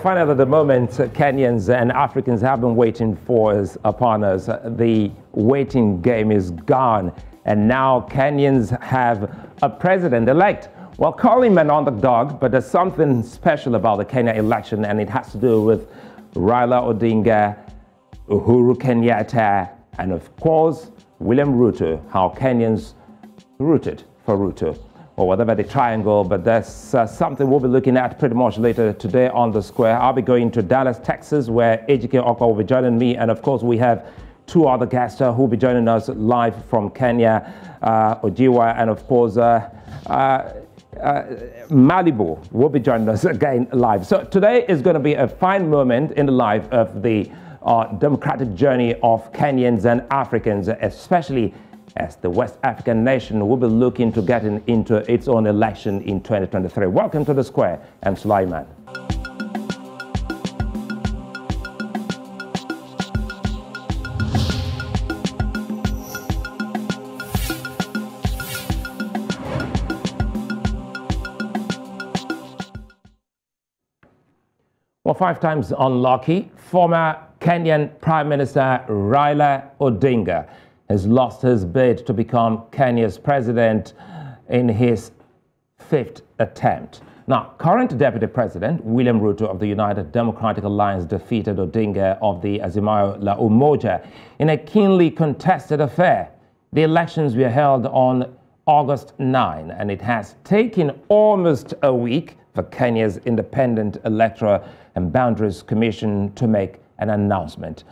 finally, the moment Kenyans and Africans have been waiting for is upon us. The waiting game is gone, and now Kenyans have a president-elect. Well, call him an underdog, but there's something special about the Kenya election, and it has to do with Raila Odinga, Uhuru Kenyatta, and of course, William Ruto, how Kenyans rooted for Ruto, or whatever the triangle, but there's something we'll be looking at pretty much later today on The Square. I'll be going to Dallas, Texas, where Ejike Okpa will be joining me, and of course, we have two other guests who will be joining us live from Kenya, Ojiwa, and of course, Maliba will be joining us again live. So today is going to be a fine moment in the life of the democratic journey of Kenyans and Africans, especially as the West African nation will be looking to get into its own election in 2023. Welcome to The Square. I'm Sulaiman. Well, 5 times unlucky, former Kenyan Prime Minister Raila Odinga has lost his bid to become Kenya's president in his 5th attempt. Now, current Deputy President William Ruto of the United Democratic Alliance defeated Odinga of the Azimio la Umoja in a keenly contested affair. The elections were held on August 9, and it has taken almost a week for Kenya's Independent Electoral and Boundaries Commission to make an announcement.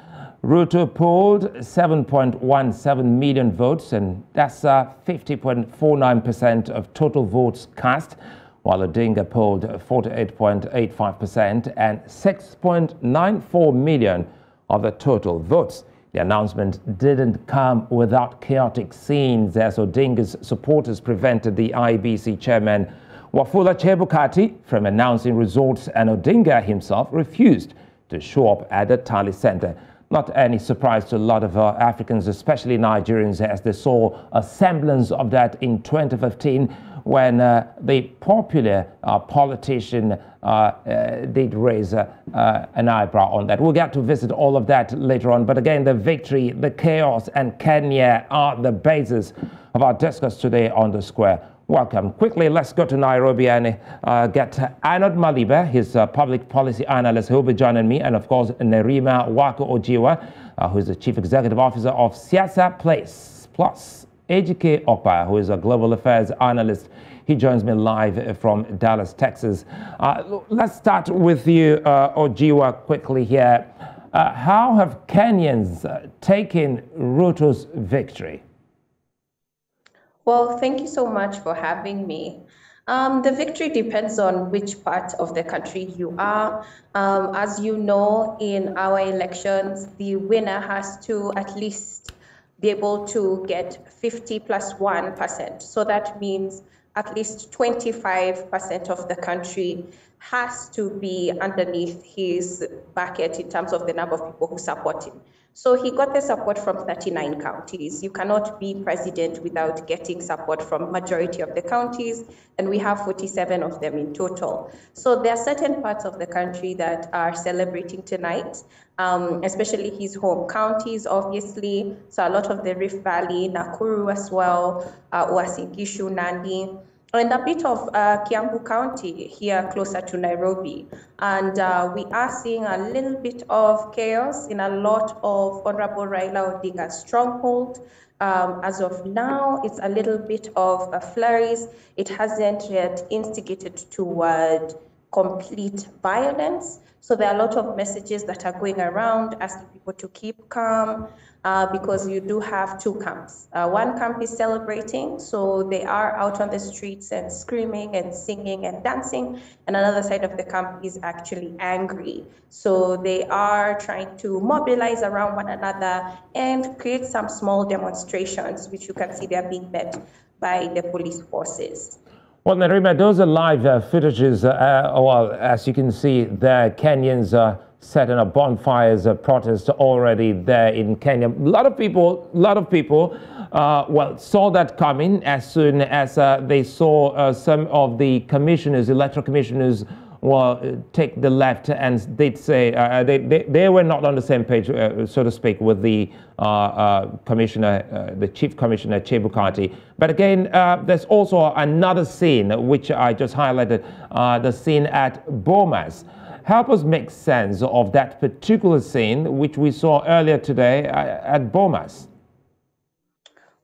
Ruto polled 7.17 million votes, and that's 50.49% of total votes cast, while Odinga polled 48.85% and 6.94 million of the total votes. The announcement didn't come without chaotic scenes, as Odinga's supporters prevented the IEBC chairman Wafula Chebukati from announcing results, and Odinga himself refused to show up at the tally center. Not any surprise to a lot of Africans, especially Nigerians, as they saw a semblance of that in 2015 when the popular politician did raise an eyebrow on that. We'll get to visit all of that later on. But again, the victory, the chaos, and Kenya are the basis of our discourse today on The Square. Welcome. Quickly, let's go to Nairobi and get Arnold Maliba, his public policy analyst, who will be joining me, and of course, Nerima Wako Ojiwa, who is the chief executive officer of Siasa plus Ejike Okpa, who is a global affairs analyst. He joins me live from Dallas, Texas. Let's start with you, Ojiwa, quickly here. How have Kenyans taken Ruto's victory? Well, thank you so much for having me. The victory depends on which part of the country you are. As you know, in our elections, the winner has to at least be able to get 50 plus 1%. So that means at least 25% of the country has to be underneath his bucket in terms of the number of people who support him. So he got the support from 39 counties. You cannot be president without getting support from majority of the counties, and we have 47 of them in total. So there are certain parts of the country that are celebrating tonight, especially his home counties, obviously. So a lot of the Rift Valley, Nakuru as well, Uasin Gishu, Nandi, and a bit of Kiambu County here closer to Nairobi. And we are seeing a little bit of chaos in a lot of Honorable Raila Odinga's stronghold. As of now, it's a little bit of flurries. It hasn't yet instigated toward complete violence. So there are a lot of messages that are going around asking people to keep calm, because you do have two camps. One camp is celebrating, so they are out on the streets and screaming and singing and dancing, and another side of the camp is actually angry. So they are trying to mobilize around one another and create some small demonstrations, which you can see they are being met by the police forces. Well, Nerima, those are live footages. Well, as you can see, the Kenyans setting up bonfires, protests already there in Kenya. A lot of people, well, saw that coming as soon as they saw some of the commissioners, electoral commissioners take the left, and they'd say they were not on the same page, so to speak, with the commissioner, the chief commissioner, Chebukati. But again, there's also another scene which I just highlighted, the scene at Bomas. Help us make sense of that particular scene which we saw earlier today at Bomas.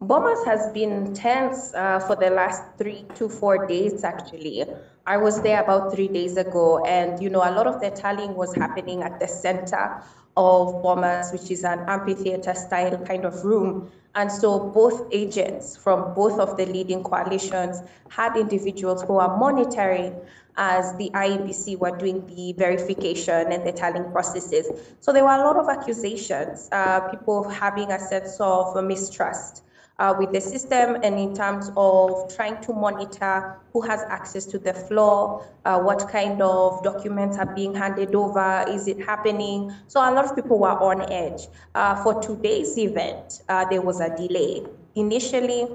Bomas has been tense for the last 3 to 4 days, actually. I was there about 3 days ago, and a lot of the tallying was happening at the center of Bomas, which is an amphitheater style kind of room. And so both agents from both of the leading coalitions had individuals who are monitoring as the IEBC were doing the verification and the tallying processes. So there were a lot of accusations, people having a sense of mistrust with the system, and in terms of trying to monitor who has access to the floor, what kind of documents are being handed over, is it happening? So a lot of people were on edge. For today's event, there was a delay. Initially,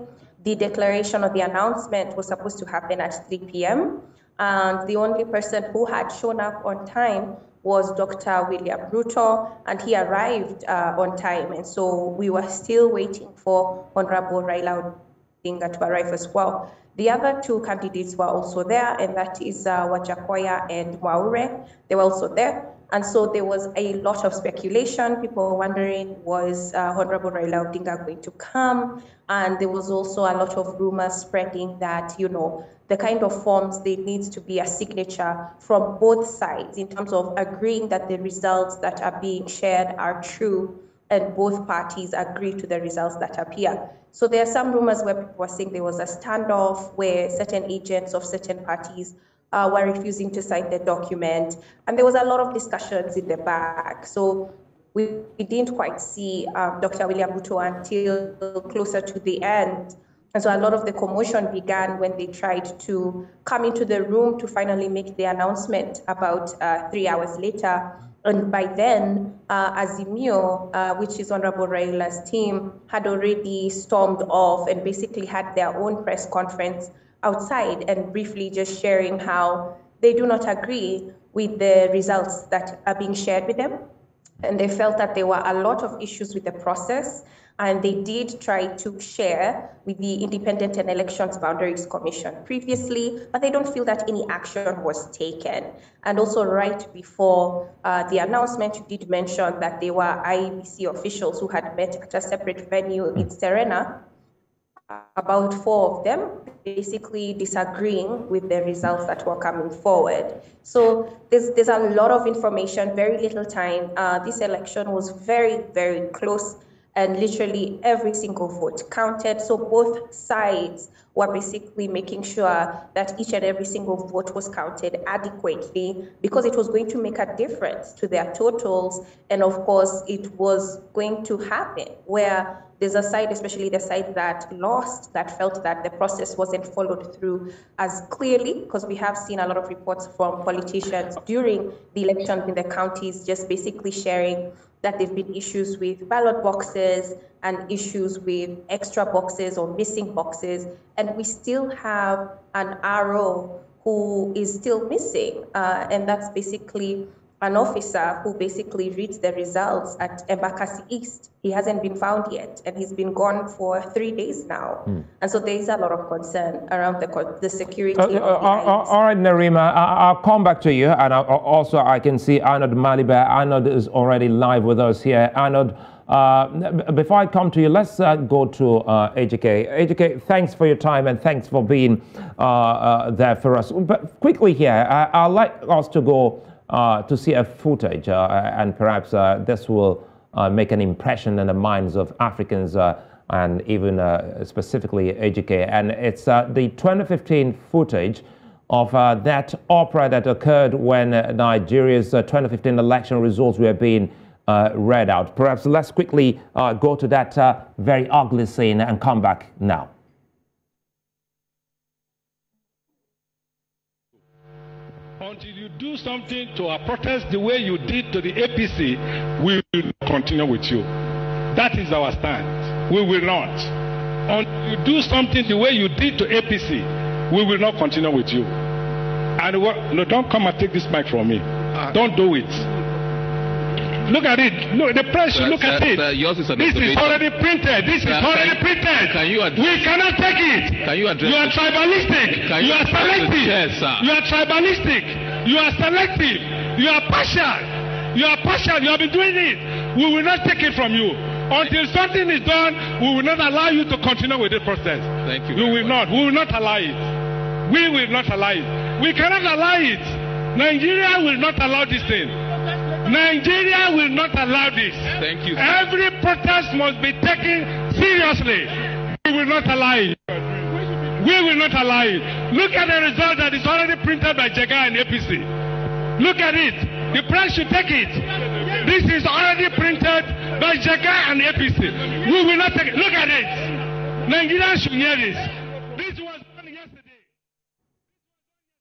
the declaration or the announcement was supposed to happen at 3 p.m. And the only person who had shown up on time was Dr. William Ruto, and he arrived on time. And so we were still waiting for Honorable Raila Odinga to arrive as well. The other two candidates were also there, and that is Wajakoya and Waure. They were also there. And so there was a lot of speculation. People were wondering, was Honorable Raila Odinga going to come? And there was also a lot of rumors spreading that, the kind of forms, there needs to be a signature from both sides in terms of agreeing that the results that are being shared are true, and both parties agree to the results that appear. So there are some rumors where people were saying there was a standoff where certain agents of certain parties were refusing to sign the document. And there was a lot of discussions in the back. So we didn't quite see Dr. William Ruto until closer to the end. And so a lot of the commotion began when they tried to come into the room to finally make the announcement about 3 hours later. And by then, Azimio, which is Honorable Raila's team, had already stormed off and basically had their own press conference outside and briefly just sharing how they do not agree with the results that are being shared with them. And they felt that there were a lot of issues with the process, and they did try to share with the Independent and Elections Boundaries Commission previously, but they don't feel that any action was taken. And also right before the announcement, you did mention that there were IEBC officials who had met at a separate venue in Serena, about 4 of them basically disagreeing with the results that were coming forward. So there's a lot of information, very little time. This election was very, very close, and literally every single vote counted. So both sides were basically making sure that each and every single vote was counted adequately, because it was going to make a difference to their totals. And of course, it was going to happen where there's a side, especially the side that lost, that felt that the process wasn't followed through as clearly, because we have seen a lot of reports from politicians during the elections in the counties just basically sharing that there have been issues with ballot boxes and issues with extra boxes or missing boxes. And we still have an RO who is still missing. And that's basically an officer who basically reads the results at Embakasi East. He hasn't been found yet, and he's been gone for 3 days now. And so there is a lot of concern around the security of the all right, Nerima, I'll come back to you. And also I can see Arnold Maliba. Arnold is already live with us here. Arnold, before I come to you, let's go to Ejike. Ejike, thanks for your time and thanks for being there for us. But quickly here, I'd like us to go to see a footage, and perhaps this will make an impression in the minds of Africans and even specifically Ejike. And it's the 2015 footage of that opera that occurred when Nigeria's 2015 election results were being read out. Perhaps let's quickly go to that very ugly scene and come back now. Until you do something to our protest the way you did to the APC, we will continue with you. That is our stand. We will not. Until you do something the way you did to APC, we will not continue with you. And no, don't come and take this mic from me. Don't do it. Look at it. Look, the press should look at it. Yours is this is already printed. This is already printed. We cannot take it. Can you address? You are tribalistic. You are selective. You are tribalistic. You are selective. You are partial. You are partial. You have been doing it. We will not take it from you. Until something is done, we will not allow you to continue with the process. Thank you. We will not. We will not allow it. We will not allow it. We cannot allow it. Nigeria will not allow this thing. Nigeria will not allow this. Thank you, sir. Every protest must be taken seriously. We will not allow it. We will not allow it. Look at the result that is already printed by Ejike and APC. Look at it. The press should take it. This is already printed by Ejike and APC. We will not take it. Look at it. Nigerians should hear this. This was done yesterday.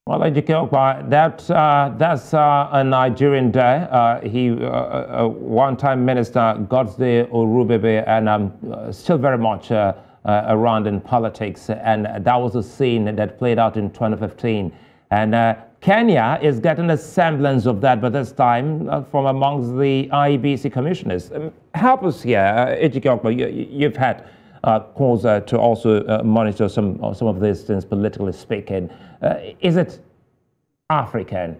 Well, Ejike Okpa, that's a Nigerian day. He, one-time minister, Godsday Orubebe, and still very much around in politics. And that was a scene that played out in 2015. And Kenya is getting a semblance of that, but this time from amongst the IEBC commissioners. Help us here, Ejike Okpa. You've had cause to also monitor some of these things, politically speaking. Is it African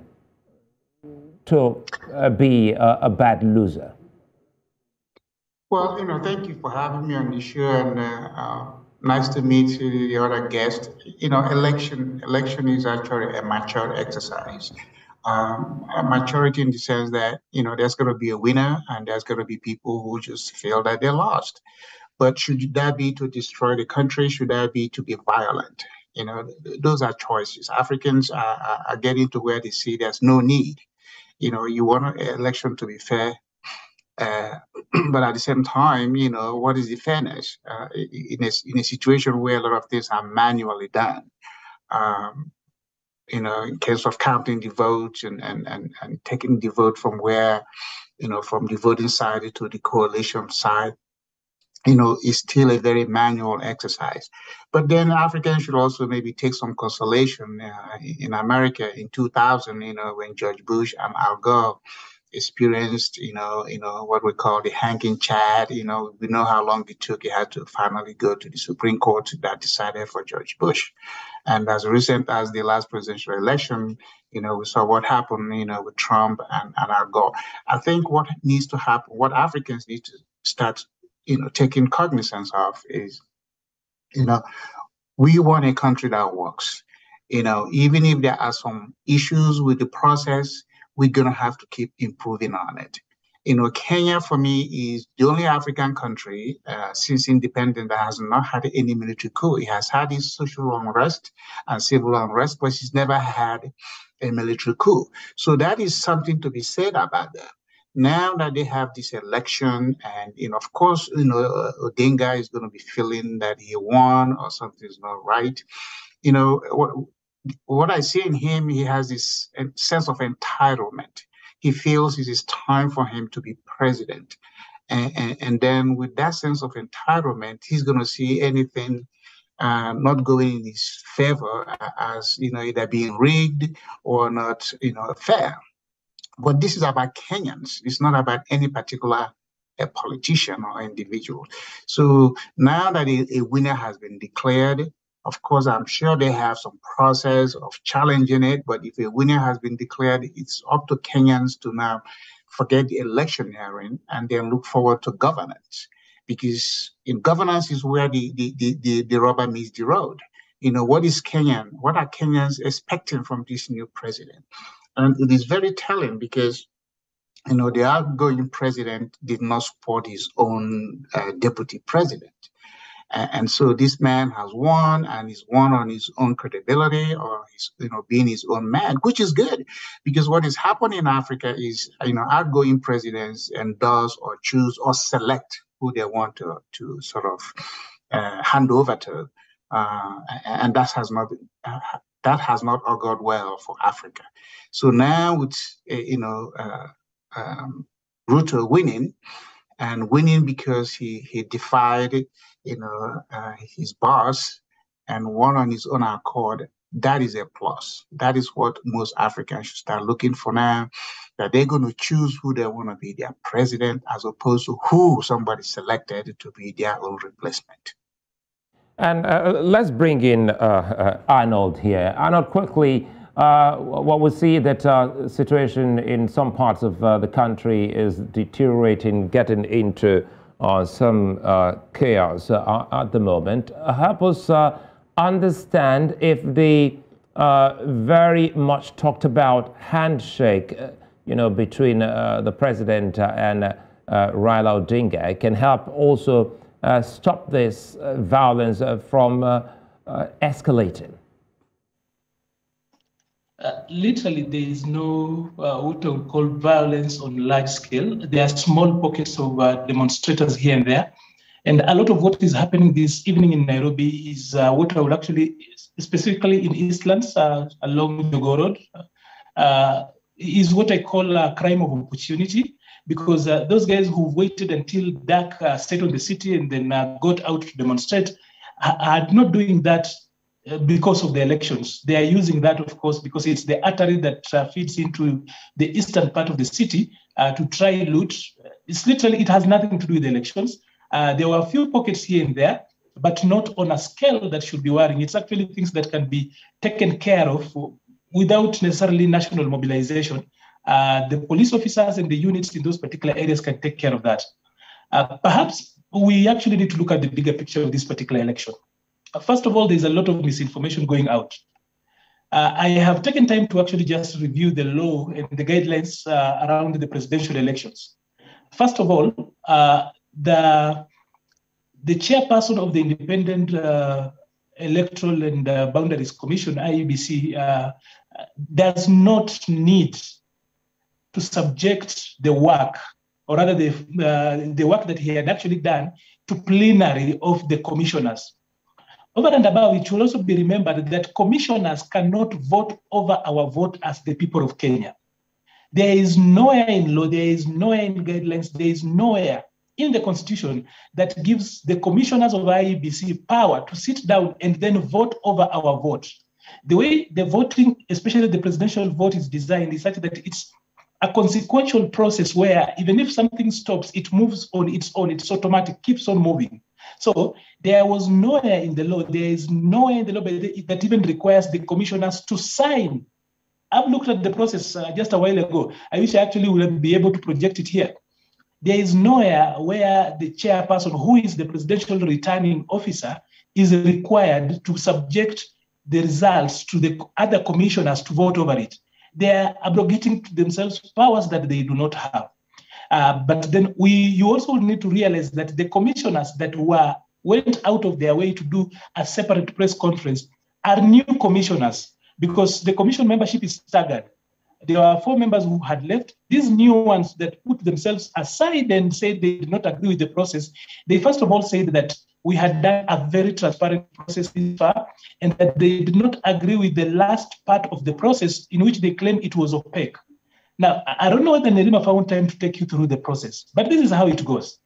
to be a bad loser? Well, thank you for having me on the show, and nice to meet the other guest. Election is actually a mature exercise. A maturity in the sense that, there's going to be a winner and there's going to be people who just feel that they lost. But should that be to destroy the country? Should that be to be violent? Those are choices. Africans are getting to where they see there's no need. You want an election to be fair. But at the same time, what is the fairness in a situation where a lot of things are manually done? In case of counting the votes and taking the vote from where, from the voting side to the coalition side, is still a very manual exercise. But then Africans should also maybe take some consolation. In America in 2000, when George Bush and Al Gore experienced, what we call the hanging Chad. We know how long it took. It had to finally go to the Supreme Court that decided for George Bush. And as recent as the last presidential election, we saw what happened, with Trump and Al Gore. I think what needs to happen, what Africans need to start, taking cognizance of is, we want a country that works. Even if there are some issues with the process, we're going to have to keep improving on it. Kenya, for me, is the only African country since independence that has not had any military coup. It has had its social unrest and civil unrest, but it's never had a military coup. So that is something to be said about that. Now that they have this election, and of course, Odinga is going to be feeling that he won or something is not right. What I see in him, he has this sense of entitlement. He feels it is time for him to be president. And then with that sense of entitlement, he's going to see anything not going in his favor as, either being rigged or not, fair. But this is about Kenyans. It's not about any particular politician or individual. So now that a winner has been declared, of course, I'm sure they have some process of challenging it, but if a winner has been declared, it's up to Kenyans to now forget the electioneering and then look forward to governance. Because in governance is where the rubber meets the road. What are Kenyans expecting from this new president? And it is very telling because, the outgoing president did not support his own deputy president. And so this man has won, and he's won on his own credibility, or his, being his own man, which is good, because what is happening in Africa is, outgoing presidents endorse or choose or select who they want to sort of hand over to, and that has not augured well for Africa. So now with Ruto winning, and winning because he defied his boss and won on his own accord, that is a plus. That is what most Africans should start looking for now, that they're going to choose who they want to be their president as opposed to who somebody selected to be their own replacement. And let's bring in Arnold here. Arnold, quickly, what we see that situation in some parts of the country is deteriorating, getting into some chaos at the moment. Help us understand if the very much talked about handshake, between the president and Raila Odinga can help also stop this violence from escalating. Literally, there is no what I would call violence on large scale. There are small pockets of demonstrators here and there. And a lot of what is happening this evening in Nairobi is what I would actually, specifically in Eastlands, along the Go Road, is what I call a crime of opportunity, because those guys who waited until dark stayed on the city and then got out to demonstrate are not doing that because of the elections. They are using that, of course, because it's the artery that feeds into the eastern part of the city to try loot. It's literally, it has nothing to do with the elections. There were a few pockets here and there, but not on a scale that should be worrying. It's actually things that can be taken care of without necessarily national mobilization. The police officers and the units in those particular areas can take care of that. Perhaps we actually need to look at the bigger picture of this particular election. First of all, there's a lot of misinformation going out. I have taken time to actually just review the law and the guidelines around the presidential elections. First of all, the chairperson of the Independent Electoral and Boundaries Commission, IEBC, does not need to subject the work, or rather the work that he had actually done, to plenary of the commissioners. Over and above, it should also be remembered that commissioners cannot vote over our vote as the people of Kenya. There is nowhere in law, there is nowhere in guidelines, there is nowhere in the constitution that gives the commissioners of IEBC power to sit down and then vote over our vote. The way the voting, especially the presidential vote, is designed is such that it's a consequential process where even if something stops, it moves on its own, it's automatic, keeps on moving. So there was nowhere in the law, there is nowhere in the law that even requires the commissioners to sign. I've looked at the process just a while ago. I wish I actually would be able to project it here. There is nowhere where the chairperson, who is the presidential returning officer, is required to subject the results to the other commissioners to vote over it. They are abrogating to themselves powers that they do not have. But then you also need to realize that the commissioners that went out of their way to do a separate press conference are new commissioners, because the commission membership is staggered. There were 4 members who had left. These new ones that put themselves aside and said they did not agree with the process, they first of all said that we had done a very transparent process this far, and that they did not agree with the last part of the process in which they claim it was opaque. Now, I don't know whether Nerima found time to take you through the process, but this is how it goes.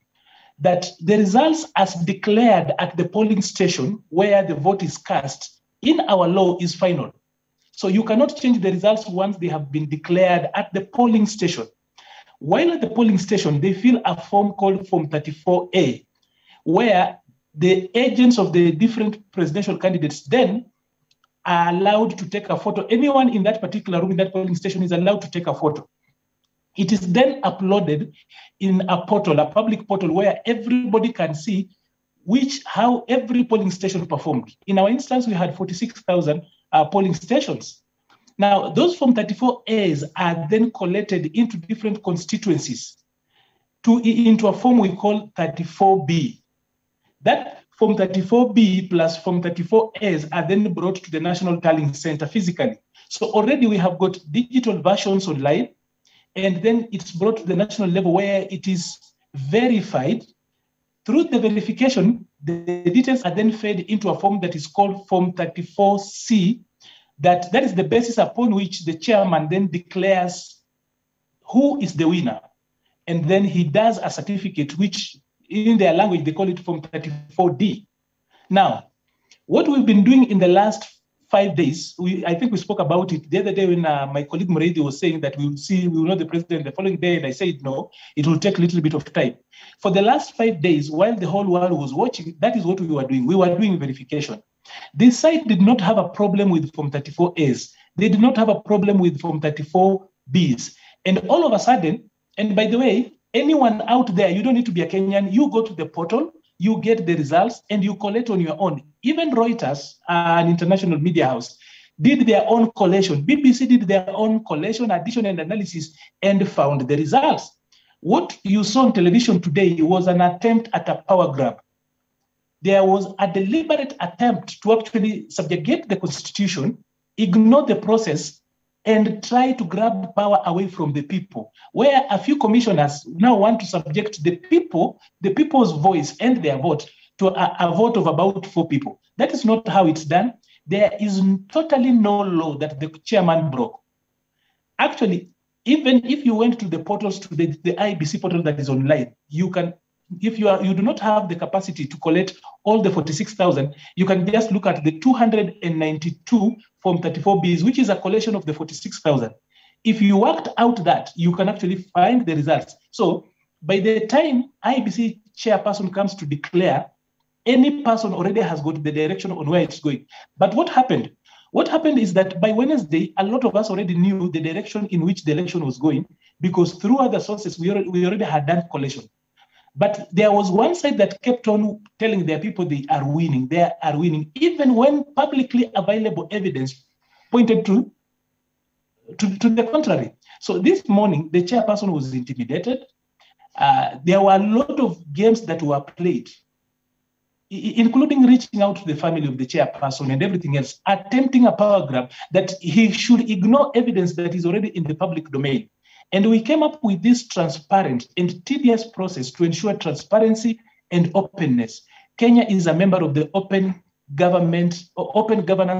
That the results as declared at the polling station where the vote is cast in our law is final. So you cannot change the results once they have been declared at the polling station. While at the polling station, they fill a form called Form 34A, where the agents of the different presidential candidates then are allowed to take a photo. Anyone in that particular room in that polling station is allowed to take a photo. It is then uploaded in a portal, a public portal, where everybody can see how every polling station performed. In our instance, we had 46,000 polling stations. Now, those Form 34As are then collected into different constituencies into a form we call 34B. That Form 34B plus Form 34As are then brought to the National Tallying Center physically. So already we have got digital versions online, and then it's brought to the national level where it is verified. Through the verification, the details are then fed into a form that is called Form 34C. That is the basis upon which the chairman then declares who is the winner. And then he does a certificate, which in their language, they call it Form 34D. Now, what we've been doing in the last 5 days, I think we spoke about it the other day when my colleague Muredi was saying that we will know the president the following day, and I said no, it will take a little bit of time. For the last 5 days, while the whole world was watching, that is what we were doing. We were doing verification. This site did not have a problem with Form 34As. They did not have a problem with Form 34Bs. And all of a sudden, and by the way, anyone out there, you don't need to be a Kenyan, you go to the portal, you get the results, and you collect on your own. Even Reuters, an international media house, did their own collation. BBC did their own collation, addition, and analysis, and found the results. What you saw on television today was an attempt at a power grab. There was a deliberate attempt to actually subjugate the constitution, ignore the process, and try to grab power away from the people, where a few commissioners now want to subject the people's voice and their vote to a vote of about 4 people. That is not how it's done. There is totally no law that the chairman broke. Actually, even if you went to the portals, to the IEBC portal that is online, you can, if you do not have the capacity to collect all the 46,000, you can just look at the 292 Form 34Bs, which is a collection of the 46,000. If you worked out that, you can actually find the results. So by the time IEBC chairperson comes to declare, any person already has got the direction on where it's going. But what happened? What happened is that by Wednesday, a lot of us already knew the direction in which the election was going, because through other sources, we already had done collation. But there was one side that kept on telling their people they are winning, even when publicly available evidence pointed to the contrary. So this morning, the chairperson was intimidated. There were a lot of games that were played, including reaching out to the family of the chairperson and everything else, attempting a power grab that he should ignore evidence that is already in the public domain. And we came up with this transparent and tedious process to ensure transparency and openness. Kenya is a member of the Open Governance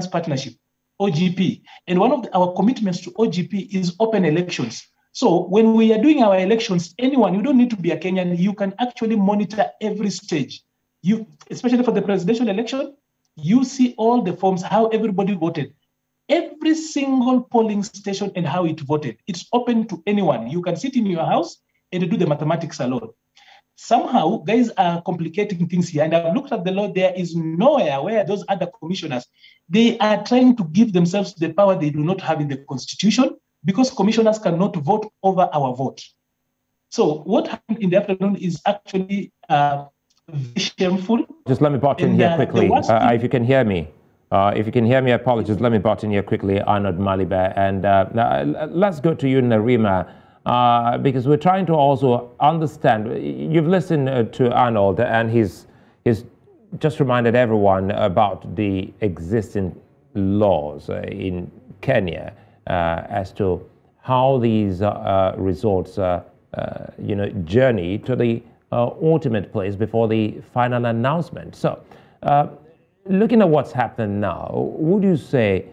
Partnership, OGP. And one of our commitments to OGP is open elections. So when we are doing our elections, anyone, you don't need to be a Kenyan, you can actually monitor every stage. Especially for the presidential election, you see all the forms, how everybody voted. Every single polling station and how it voted. It's open to anyone. You can sit in your house and do the mathematics alone. Somehow, guys are complicating things here. And I've looked at the law. There is nowhere where those other commissioners, they are trying to give themselves the power they do not have in the constitution, because commissioners cannot vote over our vote. So what happened in the afternoon is actually shameful. Just let me butt in here quickly, if you can hear me. If you can hear me, apologies. Let me butt in here quickly, Arnold, Maliba. And let's go to you, Nerima, because we're trying to also understand. You've listened to Arnold, and he's just reminded everyone about the existing laws in Kenya as to how these results, journey to the ultimate place before the final announcement. So, looking at what's happened now, would you say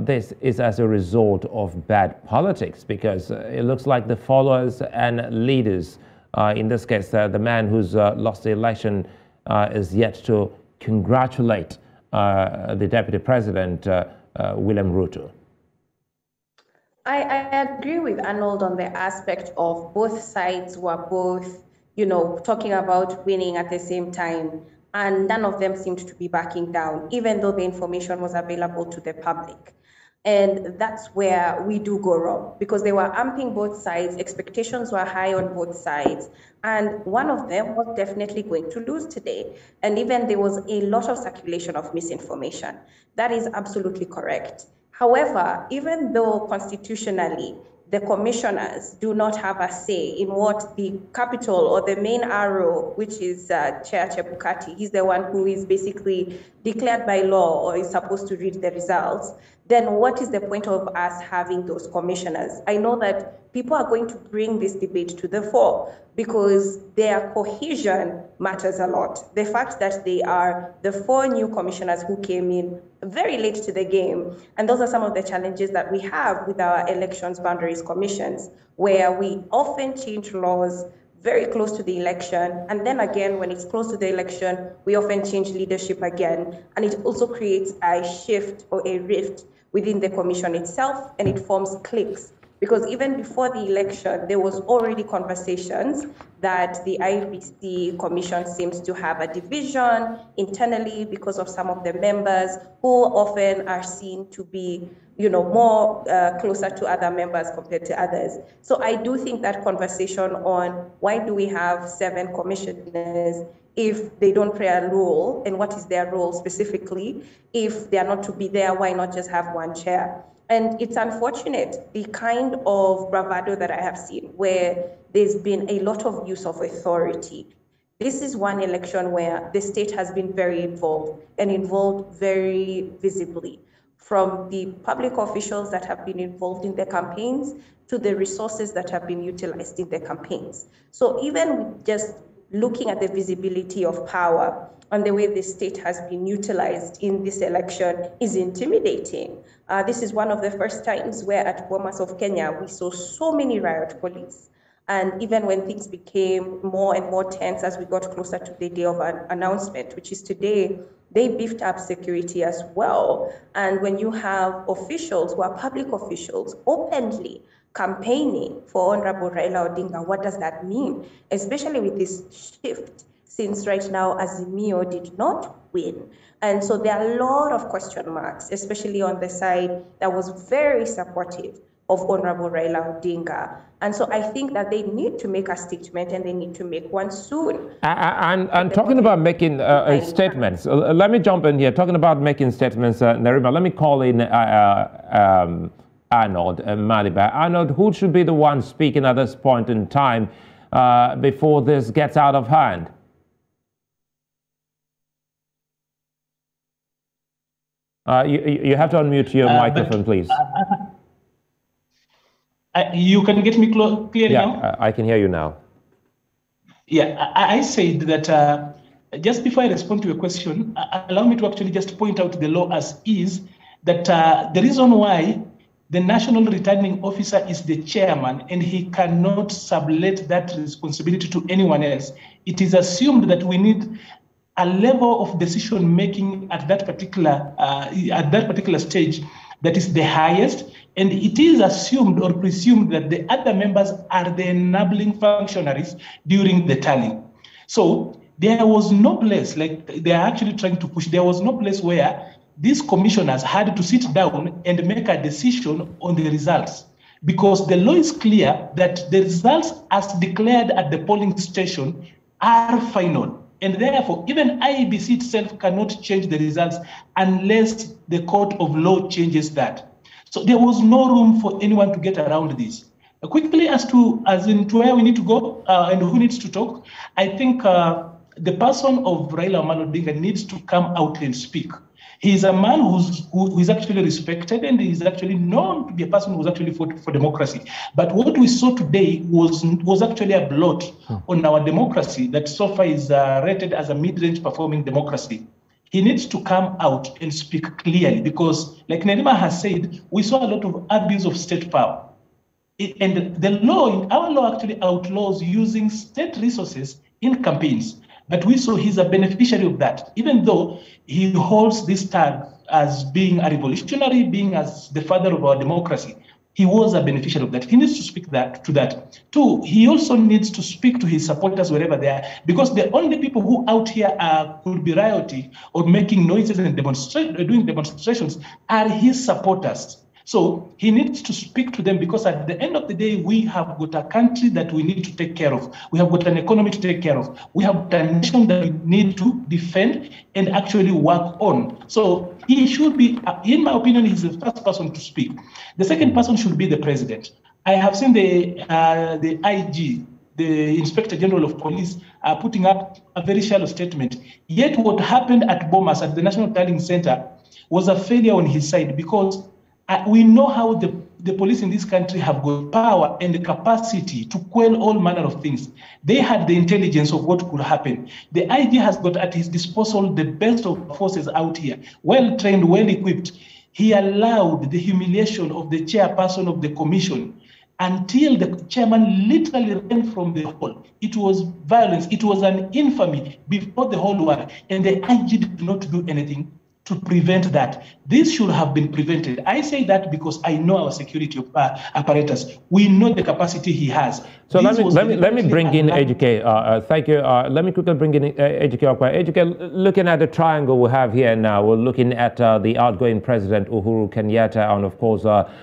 this is as a result of bad politics? Because it looks like the followers and leaders, in this case, the man who's lost the election is yet to congratulate the Deputy President, William Ruto. I agree with Arnold on the aspect of both sides were both, talking about winning at the same time. And none of them seemed to be backing down, even though the information was available to the public. And that's where we do go wrong, because they were amping both sides, expectations were high on both sides, and one of them was definitely going to lose today. And even there was a lot of circulation of misinformation. That is absolutely correct. However, even though constitutionally, the commissioners do not have a say in what the capital or the main arrow, which is Chair Chebukati, he's the one who is basically declared by law or is supposed to read the results, then what is the point of us having those commissioners? I know that people are going to bring this debate to the fore because their cohesion matters a lot. The fact that they are the 4 new commissioners who came in very late to the game, and those are some of the challenges that we have with our elections boundaries commissions, where we often change laws very close to the election. And then again, when it's close to the election, we often change leadership again. And it also creates a shift or a rift within the commission itself, and it forms cliques. Because even before the election, there was already conversations that the IEBC commission seems to have a division internally because of some of the members who often are seen to be, more closer to other members compared to others. So I do think that conversation on why do we have 7 commissioners if they don't play a role, and what is their role specifically? If they are not to be there, why not just have one chair? And it's unfortunate, the kind of bravado that I have seen where there's been a lot of use of authority. This is one election where the state has been very involved, and involved very visibly, from the public officials that have been involved in the campaigns to the resources that have been utilized in the campaigns. So even just looking at the visibility of power and the way the state has been utilized in this election is intimidating. This is one of the first times where at Bomas of Kenya, we saw so many riot police. And even when things became more and more tense as we got closer to the day of an announcement, which is today, they beefed up security as well. And when you have officials who are public officials openly campaigning for Honorable Raila Odinga, what does that mean? Especially with this shift, since right now Azimio did not win. And so there are a lot of question marks, especially on the side that was very supportive of Honorable Raila Odinga. And so I think that they need to make a statement, and they need to make one soon. And talking about making statements, let me jump in here. Talking about making statements, Nerima, let me call in Arnold Maliba. Arnold, who should be the one speaking at this point in time before this gets out of hand? You have to unmute your microphone, please. You can get me clearly now? Yeah, I can hear you now. Yeah, I said that just before I respond to your question, allow me to actually just point out the law as is, that the reason why the national returning officer is the chairman and he cannot sublet that responsibility to anyone else. It is assumed that we need a level of decision making at that particular stage that is the highest, and it is assumed or presumed that the other members are the enabling functionaries during the tallying. So there was no place, like they are actually trying to push, there was no place where these commissioners had to sit down and make a decision on the results, because the law is clear that the results as declared at the polling station are final. And therefore, even IEBC itself cannot change the results unless the court of law changes that. So there was no room for anyone to get around this. Quickly, as to where we need to go and who needs to talk, I think the person of Raila Odinga needs to come out and speak. He is a man who is actually respected, and he is actually known to be a person who was actually fought for democracy. But what we saw today was actually a blot on our democracy that so far is rated as a mid-range performing democracy. He needs to come out and speak clearly, because like Nerima has said, we saw a lot of abuse of state power. And the law, our law actually outlaws using state resources in campaigns. But we saw he's a beneficiary of that, even though he holds this tag as being a revolutionary, being as the father of our democracy. He was a beneficiary of that. He needs to speak to that. Two, he also needs to speak to his supporters wherever they are, because the only people who out here could be rioting or making noises and doing demonstrations are his supporters. So he needs to speak to them, because at the end of the day, we have got a country that we need to take care of. We have got an economy to take care of. We have got a nation that we need to defend and actually work on. So he should be, in my opinion, he's the first person to speak. The second person should be the president. I have seen the IG, the Inspector General of Police, putting up a very shallow statement. Yet what happened at Bomas, at the National Tallying Center, was a failure on his side, because we know how the police in this country have got power and the capacity to quell all manner of things. They had the intelligence of what could happen. The IG has got at his disposal the best of forces out here, well-trained, well-equipped. He allowed the humiliation of the chairperson of the commission until the chairman literally ran from the hall. It was violence. It was an infamy before the whole world. And the IG did not do anything to prevent that. This should have been prevented. I say that because I know our security apparatus. We know the capacity he has. So let me bring in Ejike. Thank you. Let me quickly bring in Ejike Okpa. Ejike, looking at the triangle we have here now, we're looking at the outgoing president Uhuru Kenyatta, and of course the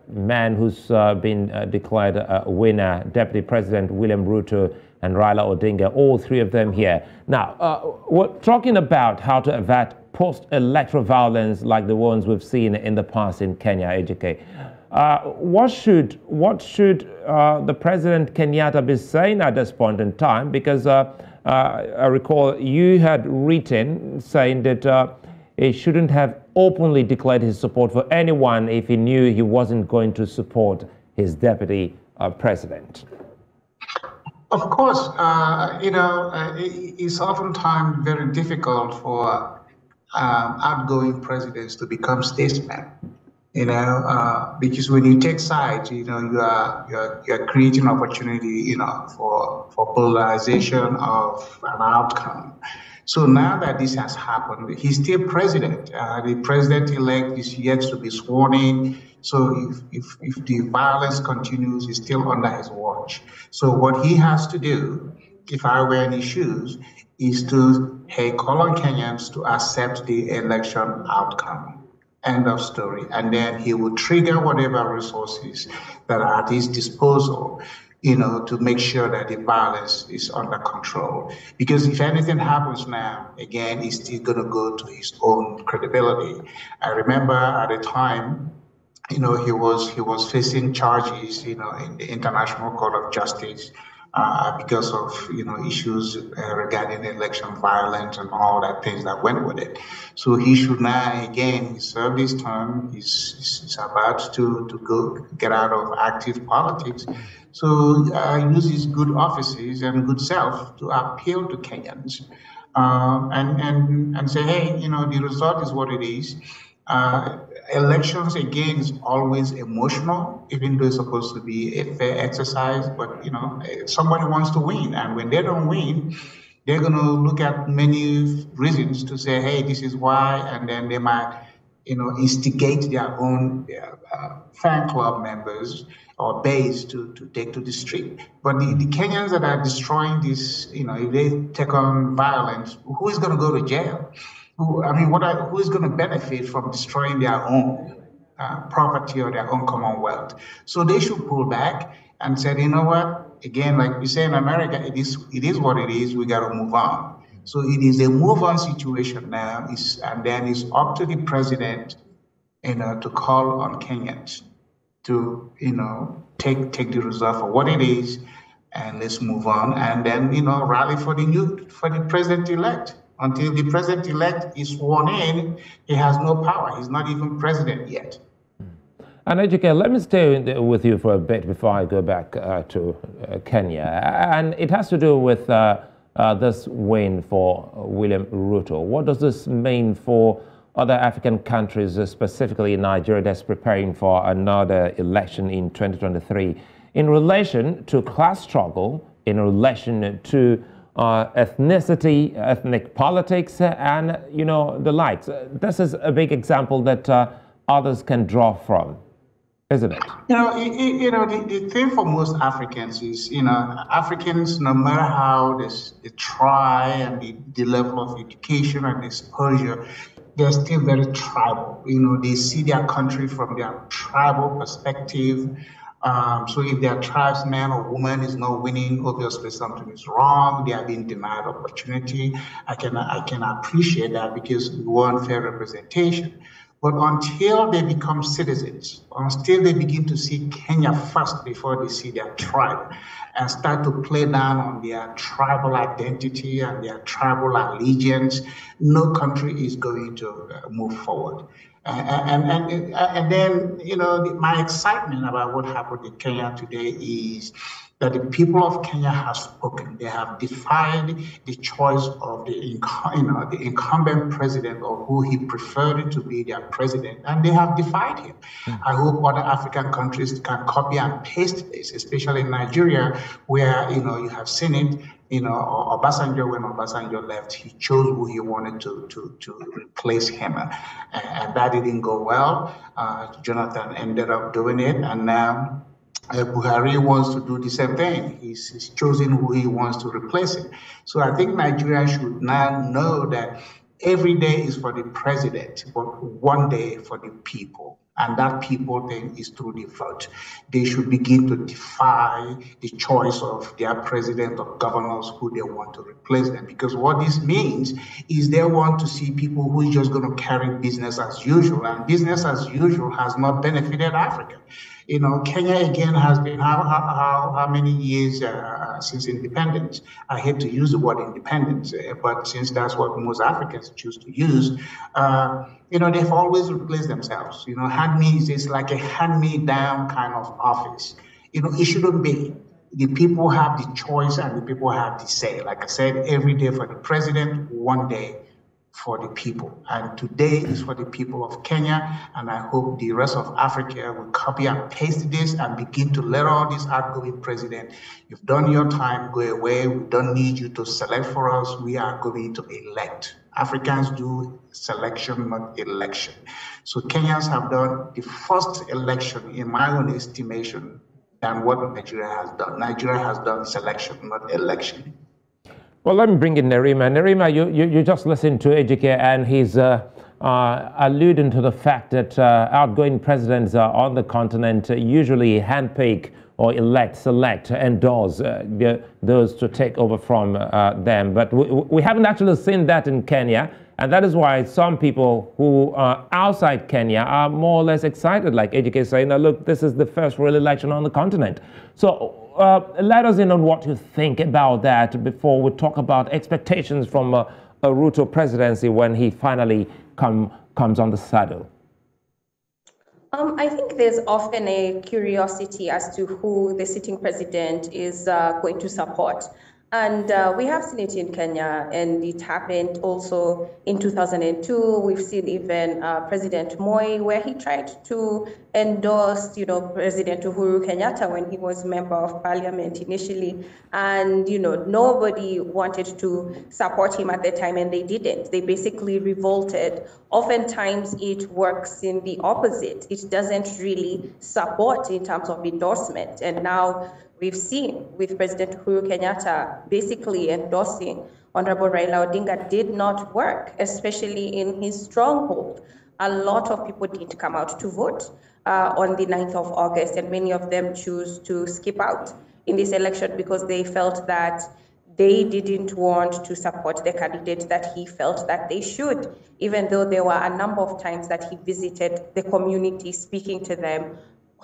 man who's been declared a winner, Deputy President William Ruto and Raila Odinga, all three of them here. Now, we're talking about how to avert post-electoral violence like the ones we've seen in the past in Kenya, Ejike. What should the President Kenyatta be saying at this point in time? Because I recall you had written saying that he shouldn't have openly declared his support for anyone if he knew he wasn't going to support his deputy president. Of course, it's oftentimes very difficult for outgoing presidents to become statesmen. Because when you take sides, you are creating opportunity, for polarization of an outcome. So now that this has happened, he's still president. The president-elect is yet to be sworn in. So if the violence continues, he's still under his watch. So what he has to do, if I were in his shoes, is to, call on Kenyans to accept the election outcome. End of story. And then he will trigger whatever resources that are at his disposal, to make sure that the violence is under control. Because if anything happens now, again, it's still going to go to his own credibility. I remember at the time, he was facing charges, in the International Court of Justice because of, issues regarding election violence and all that things that went with it. So he should now, again, he served his term. He's about to go get out of active politics. So use his good offices and good self to appeal to Kenyans and say, hey, the result is what it is. Elections, again, is always emotional, even though it's supposed to be a fair exercise. But, somebody wants to win. And when they don't win, they're going to look at many reasons to say, hey, this is why. And then they might, instigate their own fan club members or base to take to the street. But the Kenyans that are destroying this, if they take on violence, who is going to go to jail? Who is going to benefit from destroying their own property or their own commonwealth? So they should pull back and say, you know what? Again, like we say in America, it is what it is. We got to move on. So it is a move-on situation now, and then it's up to the president, to call on Kenyans to, take the result for what it is, and let's move on, and then, rally for the president-elect. Until the president-elect is sworn in, he has no power. He's not even president yet. And Ejike, let me stay with you for a bit before I go back to Kenya. And it has to do with this win for William Ruto. What does this mean for other African countries, specifically Nigeria, that's preparing for another election in 2023, in relation to class struggle, in relation to ethnicity, ethnic politics, and the likes? This is a big example that others can draw from, isn't it? The thing for most Africans is, Africans, no matter how they try and the level of education and exposure, they're still very tribal. They see their country from their tribal perspective. So if their tribesman or woman is not winning, obviously something is wrong. They are being denied opportunity. I can appreciate that because we want fair representation. But until they become citizens, until they begin to see Kenya first before they see their tribe and start to play down on their tribal identity and their tribal allegiance, no country is going to move forward. And then, my excitement about what happened in Kenya today is that the people of Kenya have spoken. They have defied the choice of the incumbent president, or who he preferred to be their president, and they have defied him. I hope other African countries can copy and paste this, especially in Nigeria, where you have seen it. Obasanjo, when Obasanjo left, he chose who he wanted to replace him, and that didn't go well. Jonathan ended up doing it, and now Buhari wants to do the same thing. He's choosing who he wants to replace him. So I think Nigeria should now know that every day is for the president, but one day for the people. And that people thing is through the vote. They should begin to defy the choice of their president or governors who they want to replace them. Because what this means is they want to see people who are just going to carry business as usual. And business as usual has not benefited Africa. Kenya again has been how many years since independence? I hate to use the word independence, but since that's what most Africans choose to use, they've always replaced themselves. Hand-me is like a hand-me-down kind of office. It shouldn't be. The people have the choice and the people have the say. Like I said, every day for the president, one day for the people. And today is for the people of Kenya, and I hope the rest of Africa will copy and paste this and begin to let all these outgoing president, you've done your time, go away. We don't need you to select for us. We are going to elect. Africans do selection, not election. So Kenyans have done the first election, in my own estimation, than what Nigeria has done. Nigeria has done selection, not election. Well, let me bring in Nerima. Nerima, you just listened to Ejike, and he's alluding to the fact that outgoing presidents on the continent usually handpick or select, endorse those to take over from them. But we haven't actually seen that in Kenya, and that is why some people who are outside Kenya are more or less excited, like Ejike saying, now look, this is the first real election on the continent. So let us in on what you think about that before we talk about expectations from a Ruto presidency when he finally comes on the saddle. I think there's often a curiosity as to who the sitting president is going to support. And we have seen it in Kenya, and it happened also in 2002. We've seen even President Moi, where he tried to endorse, President Uhuru Kenyatta when he was member of parliament initially. And, nobody wanted to support him at the time, and they didn't. They basically revolted. Oftentimes, it works in the opposite. It doesn't really support in terms of endorsement. And now, we've seen with President Uhuru Kenyatta basically endorsing Honorable Raila Odinga did not work, especially in his stronghold. A lot of people didn't come out to vote on the 9th of August, and many of them choose to skip out in this election because they felt that they didn't want to support the candidate that he felt that they should, even though there were a number of times that he visited the community speaking to them.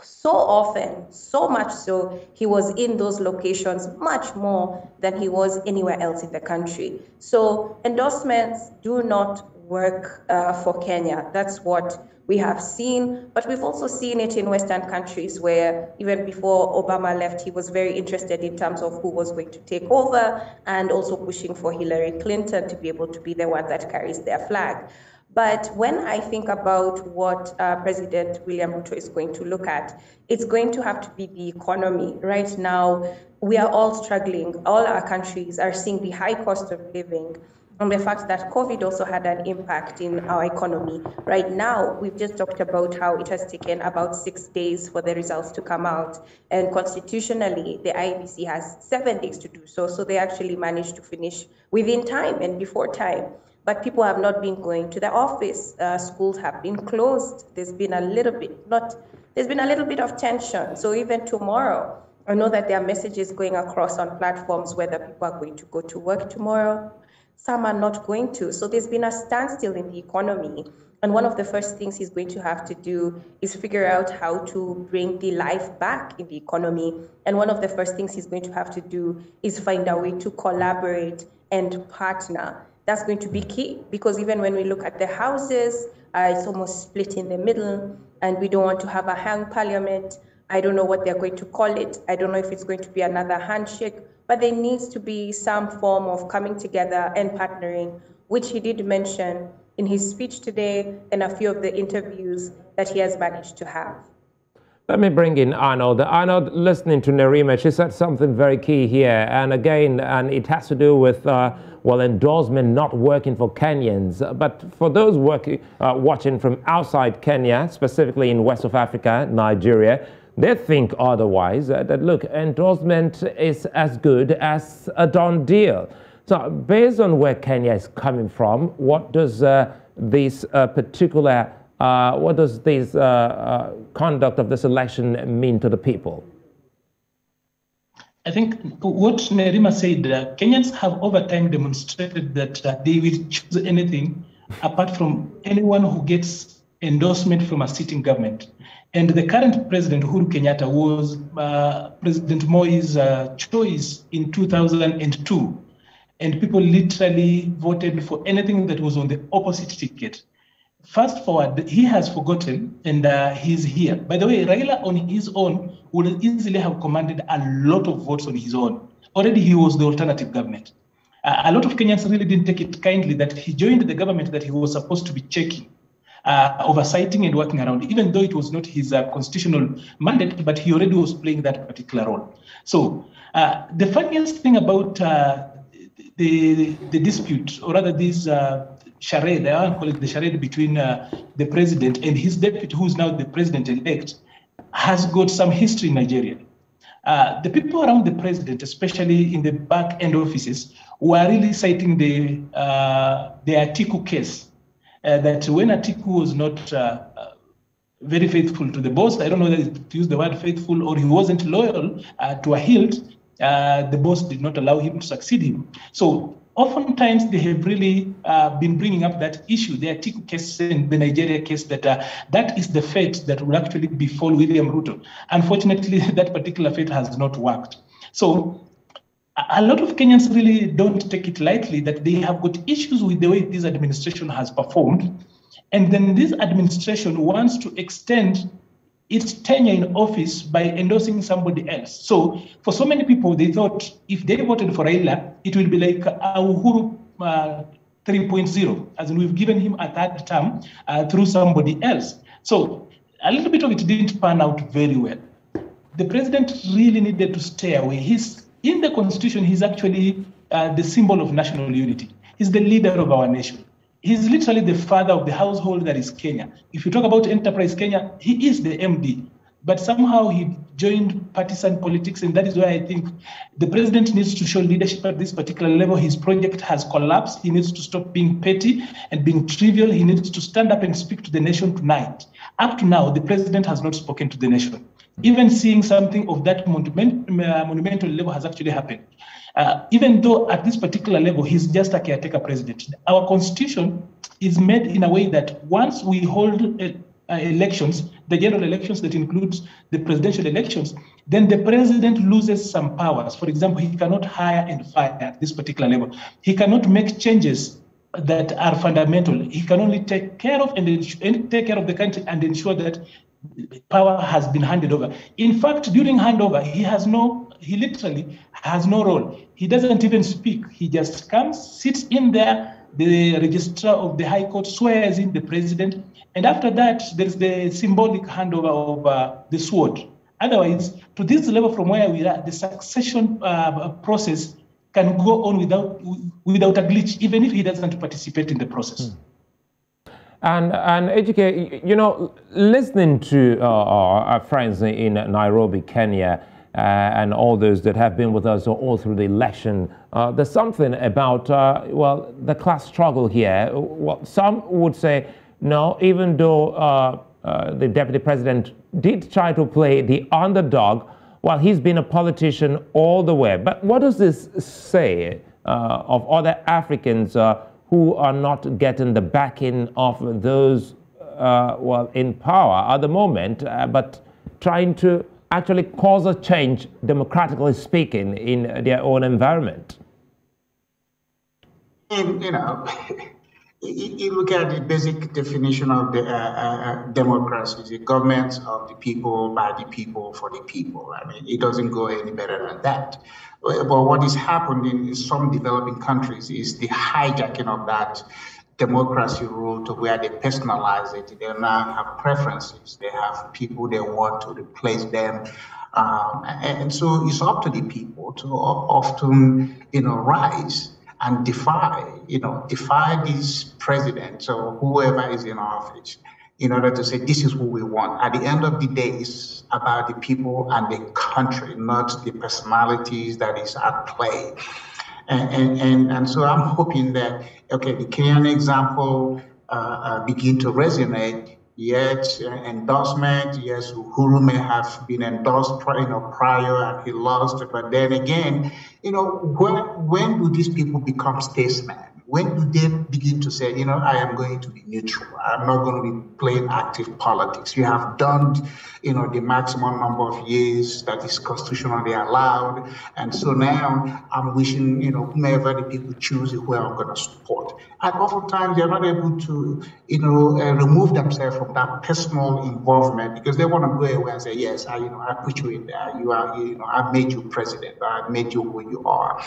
So often, so much so, he was in those locations much more than he was anywhere else in the country. So endorsements do not work for Kenya. That's what we have seen, but we've also seen it in Western countries where even before Obama left, he was very interested in terms of who was going to take over and also pushing for Hillary Clinton to be able to be the one that carries their flag. But when I think about what President William Ruto is going to look at, it's going to have to be the economy. Right now, we are all struggling. All our countries are seeing the high cost of living and the fact that COVID also had an impact in our economy. Right now, we've just talked about how it has taken about 6 days for the results to come out. And constitutionally, the IEBC has 7 days to do so. So they actually managed to finish within time and before time. But people have not been going to the office. Schools have been closed. There's been a little bit of tension. So even tomorrow, I know that there are messages going across on platforms whether people are going to go to work tomorrow. Some are not going to. So there's been a standstill in the economy. And one of the first things he's going to have to do is figure out how to bring the life back in the economy. And one of the first things he's going to have to do is find a way to collaborate and partner. That's going to be key, because even when we look at the houses, it's almost split in the middle, and we don't want to have a hung parliament. I don't know what they're going to call it. I don't know if it's going to be another handshake, but there needs to be some form of coming together and partnering, which he did mention in his speech today and a few of the interviews that he has managed to have. Let me bring in Arnold. Arnold, listening to Nerima, she said something very key here. And again, and it has to do with, well, endorsement not working for Kenyans. But for those watching from outside Kenya, specifically in West of Africa, Nigeria, they think otherwise, that look, endorsement is as good as a done deal. So based on where Kenya is coming from, what does this particular conduct of this election mean to the people? I think what Nerima said, Kenyans have over time demonstrated that they will choose anything apart from anyone who gets endorsement from a sitting government. And the current president, Uhuru Kenyatta, was President Moi's choice in 2002. And people literally voted for anything that was on the opposite ticket. Fast forward, he has forgotten, and he's here. By the way, Raila on his own would easily have commanded a lot of votes on his own. Already he was the alternative government. A lot of Kenyans really didn't take it kindly that he joined the government that he was supposed to be checking, oversighting and working around, even though it was not his constitutional mandate, but he already was playing that particular role. So the funniest thing about the dispute, or rather this charade, I want to call it the charade between the president and his deputy, who is now the president-elect, has got some history in Nigeria. The people around the president, especially in the back-end offices, were really citing the Atiku case, that when Atiku was not very faithful to the boss, I don't know whether to use the word faithful, or he wasn't loyal to a hilt, the boss did not allow him to succeed him. So oftentimes they have really been bringing up that issue, the Atiku case and the Nigeria case, that that is the fate that will actually befall William Ruto. Unfortunately, that particular fate has not worked. So a lot of Kenyans really don't take it lightly that they have got issues with the way this administration has performed. And then this administration wants to extend its tenure in office by endorsing somebody else. So for so many people, they thought if they voted for Raila, it will be like Uhuru 3.0, as in we've given him a third term through somebody else. So a little bit of it didn't pan out very well. The president really needed to stay away. In the constitution, he's actually the symbol of national unity. He's the leader of our nation. He's literally the father of the household that is Kenya. If you talk about Enterprise Kenya, he is the MD. But somehow he joined partisan politics, and that is why I think the president needs to show leadership at this particular level. His project has collapsed. He needs to stop being petty and being trivial. He needs to stand up and speak to the nation tonight. Up to now, the president has not spoken to the nation. Even seeing something of that monumental level has actually happened. Even though at this particular level, he's just a caretaker president. Our constitution is made in a way that once we hold elections, the general elections that includes the presidential elections, then the president loses some powers. For example, he cannot hire and fire at this particular level. He cannot make changes that are fundamental. He can only take care of take care of the country and ensure that power has been handed over. In fact, during handover, he literally has no role. He doesn't even speak. He just comes, sits in there. The registrar of the High Court swears in the president. And after that, there's the symbolic handover of the sword. Otherwise, to this level from where we are, the succession process can go on without a glitch, even if he doesn't participate in the process. And Ejike, you know, listening to our friends in Nairobi, Kenya, and all those that have been with us all through the election, there's something about, well, the class struggle here. Well, some would say, no, even though the deputy president did try to play the underdog, well, he's been a politician all the way. But what does this say of other Africans who are not getting the backing of those, well, in power at the moment, but trying to actually cause a change, democratically speaking, in their own environment? You know, you look at the basic definition of the democracy, the government of the people, by the people, for the people. I mean, it doesn't go any better than that. But what is happening in some developing countries is the hijacking of that democracy rule to where they personalize it. They now have preferences. They have people they want to replace them. And so it's up to the people to often, rise and defy these presidents or whoever is in office in order to say, this is who we want. At the end of the day, it's about the people and the country, not the personalities that is at play. And so I'm hoping that, okay, the Kenyan example begin to resonate. Yet endorsement, yes, Uhuru may have been endorsed prior and he lost, but then again, when do these people become statesmen? When do they begin to say, I am going to be neutral. I'm not going to be playing active politics. You have done, the maximum number of years that is constitutionally allowed. And so now I'm wishing, whomever the people choose who I'm going to support. And oftentimes they're not able to, remove themselves from that personal involvement because they want to go away and say, yes, I put you in there. You are, I made you president. I made you who you are.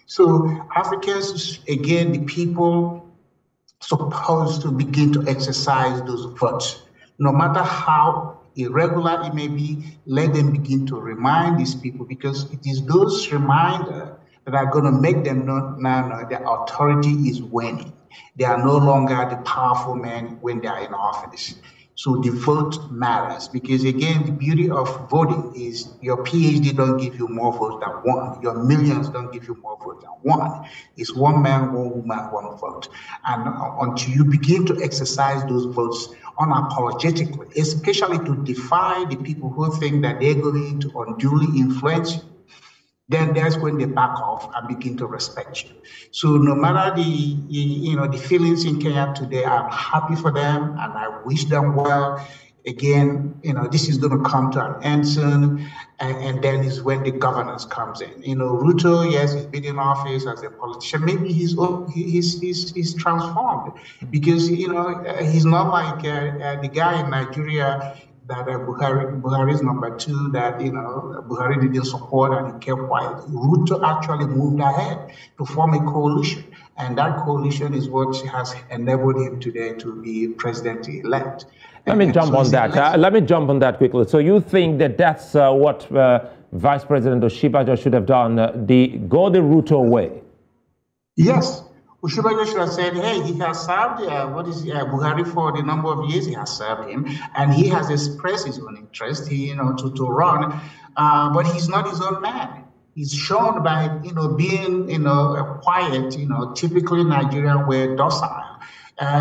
So Africans, again, the people supposed to begin to exercise those votes. No matter how irregular it may be, let them begin to remind these people because it is those reminders that are going to make them know now their authority is waning. They are no longer the powerful men when they are in office. So the vote matters because, again, the beauty of voting is your PhD don't give you more votes than one. Your millions don't give you more votes than one. It's one man, one woman, one vote. And until you begin to exercise those votes unapologetically, especially to defy the people who think that they're going to unduly influence you, then that's when they back off and begin to respect you. So no matter the feelings in Kenya today, I'm happy for them and I wish them well. Again, this is going to come to an end soon, and then is when the governance comes in. Ruto, yes, he's been in office as a politician. Maybe he's transformed because he's not like the guy in Nigeria that Buhari is number two, that Buhari didn't support and he kept quiet. Ruto actually moved ahead to form a coalition, and that coalition is what has enabled him today to be president-elect. Let me jump on that. Let me jump on that quickly. So you think that that's what Vice President Oshibajo should have done, go the Ruto way? Yes. Oshibajo should have said, hey, he has served Buhari for the number of years he has served him, and he has expressed his own interest, to run, but he's not his own man. He's shown by, being, quiet, typically Nigerian way docile.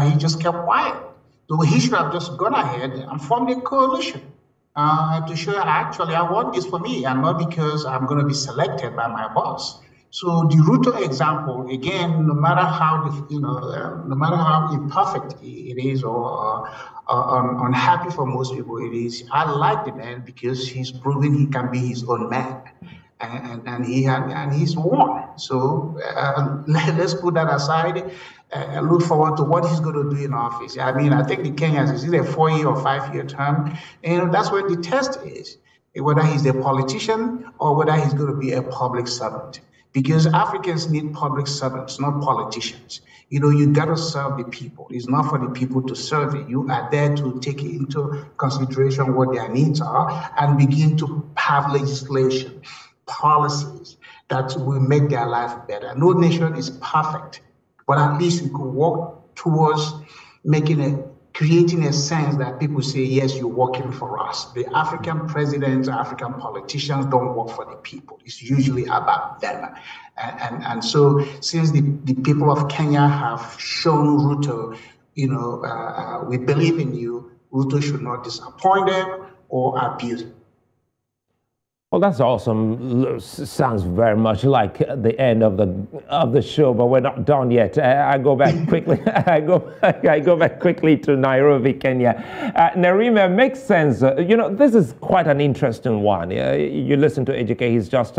He just kept quiet. So he should have just gone ahead and formed a coalition to show actually I want this for me and not because I'm going to be selected by my boss. So the Ruto example, again, no matter how imperfect it is or unhappy for most people it is, I like the man because he's proven he can be his own man, and he's won. So let's put that aside and look forward to what he's going to do in office. I mean, I think the Kenyans is either a 4-year or 5-year term, and that's what the test is, whether he's a politician or whether he's going to be a public servant. Because Africans need public servants, not politicians. You got to serve the people. It's not for the people to serve you. You are there to take into consideration what their needs are and begin to have legislation, policies that will make their life better. No nation is perfect, but at least we could work towards creating a sense that people say, yes, you're working for us. The African presidents, African politicians don't work for the people. It's usually about them. And so since the people of Kenya have shown Ruto, we believe in you, Ruto should not disappoint them or abuse them. Well, that's awesome. Sounds very much like the end of the show, but we're not done yet. I go back quickly. I go back quickly to Nairobi, Kenya. Nerima, makes sense. This is quite an interesting one. You listen to Ejike. He's just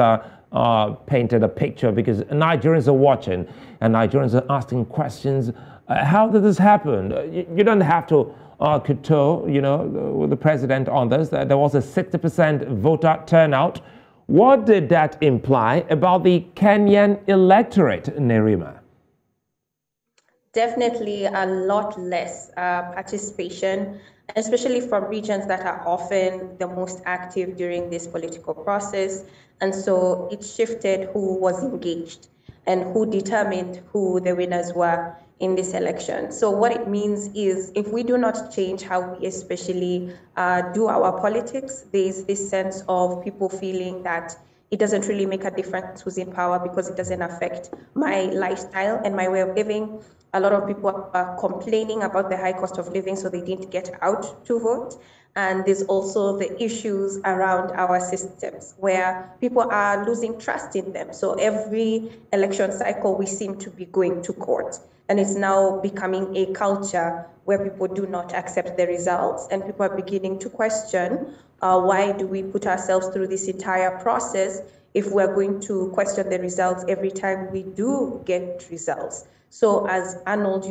painted a picture because Nigerians are watching and Nigerians are asking questions. How did this happen? You don't have to kowtow, with the president on this. There was a 60% voter turnout. What did that imply about the Kenyan electorate, Nerima? Definitely a lot less participation, especially from regions that are often the most active during this political process. And so it shifted who was engaged and who determined who the winners were in this election. So what it means is if we do not change how we especially do our politics, there's this sense of people feeling that it doesn't really make a difference who's in power because it doesn't affect my lifestyle and my way of living. A lot of people are complaining about the high cost of living, so they didn't get out to vote. And there's also the issues around our systems where people are losing trust in them. So every election cycle, we seem to be going to court. And it's now becoming a culture where people do not accept the results, and people are beginning to question why do we put ourselves through this entire process if we're going to question the results every time we do get results. So as Arnold,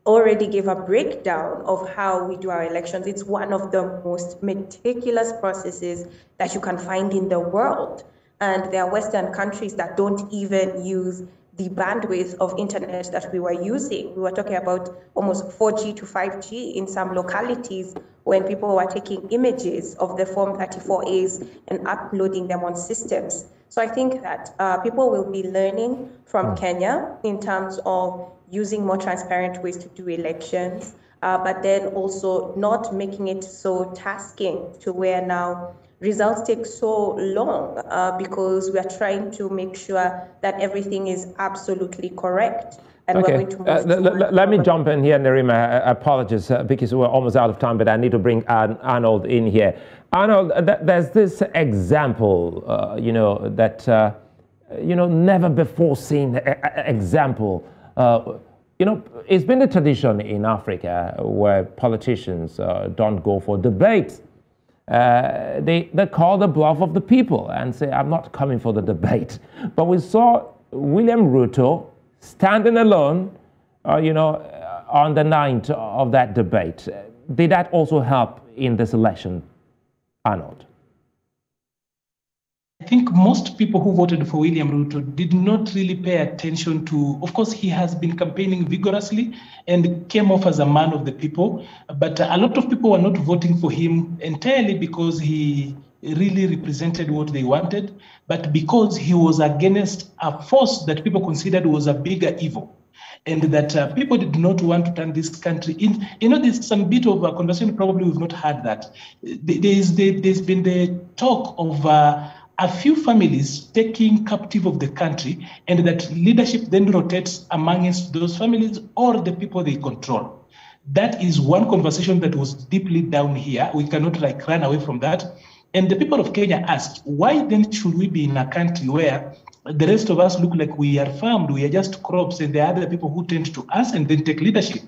already gave a breakdown of how we do our elections, it's one of the most meticulous processes that you can find in the world. And there are Western countries that don't even use the bandwidth of internet that we were using. We were talking about almost 4G to 5G in some localities when people were taking images of the Form 34As and uploading them on systems. So I think that people will be learning from Kenya in terms of using more transparent ways to do elections, but then also not making it so tasking to where now results take so long because we are trying to make sure that everything is absolutely correct. And okay. we're going to move let me jump in here, Nerima. Apologies because we're almost out of time, but I need to bring Arnold in here. Arnold, there's this example, that, never before seen example. It's been a tradition in Africa where politicians don't go for debates. They call the bluff of the people and say, I'm not coming for the debate. But we saw William Ruto standing alone, on the night of that debate. Did that also help in this election, Arnold? I think most people who voted for William Ruto did not really pay attention to, of course, he has been campaigning vigorously and came off as a man of the people, but a lot of people were not voting for him entirely because he really represented what they wanted, but because he was against a force that people considered was a bigger evil. And that people did not want to turn this country in. There's some bit of a conversation, probably we've not had that. There's been the talk of a few families taking captive of the country, and that leadership then rotates amongst those families or the people they control. That is one conversation that was deeply down here. We cannot run away from that. And the people of Kenya asked, why then should we be in a country where the rest of us look like we are farmed, we are just crops, and there are other people who tend to us and then take leadership?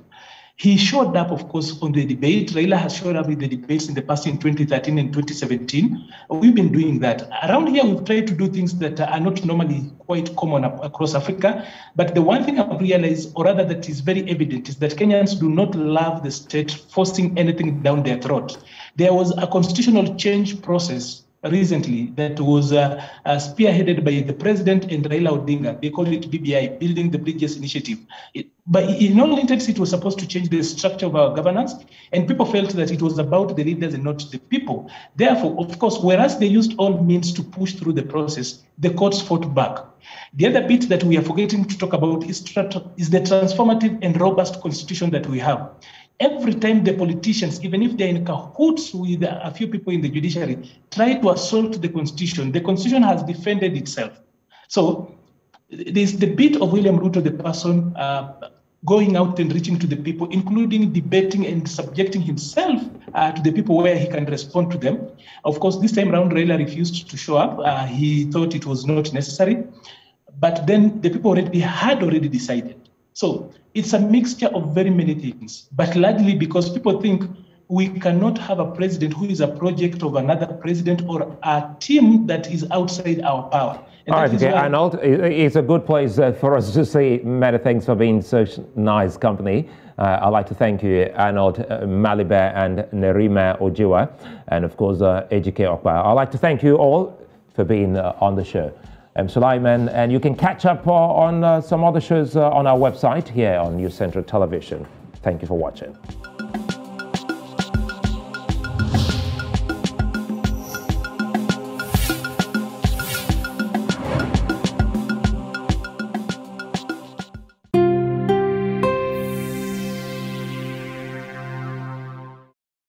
He showed up, of course, on the debate. Raila has showed up with the debates in the past in 2013 and 2017. We've been doing that. Around here, we've tried to do things that are not normally quite common across Africa. But the one thing I've realized, or rather that is very evident, is that Kenyans do not love the state forcing anything down their throat. There was a constitutional change process recently that was spearheaded by the president and Raila Odinga. They call it BBI, Building the Bridges Initiative. But in all intents, it was supposed to change the structure of our governance, and people felt that it was about the leaders and not the people. Therefore, of course, whereas they used all means to push through the process, the courts fought back. The other bit that we are forgetting to talk about is the transformative and robust constitution that we have. Every time the politicians, even if they're in cahoots with a few people in the judiciary, try to assault the constitution has defended itself. So there's the bit of William Ruto, the person going out and reaching to the people, including debating and subjecting himself to the people where he can respond to them. Of course, this time around, Raila refused to show up. He thought it was not necessary. But then the people had already decided. So it's a mixture of very many things, but largely because people think we cannot have a president who is a project of another president or a team that is outside our power. And all right, okay, Arnold, it's a good place for us to say many thanks for being such nice company. I'd like to thank you, Arnold, Maliba, and Nerima Ojiwa, and of course, Ejike, Okpa. I'd like to thank you all for being on the show. I'm Sulaiman, and you can catch up on some other shows on our website here on News Central Television. Thank you for watching.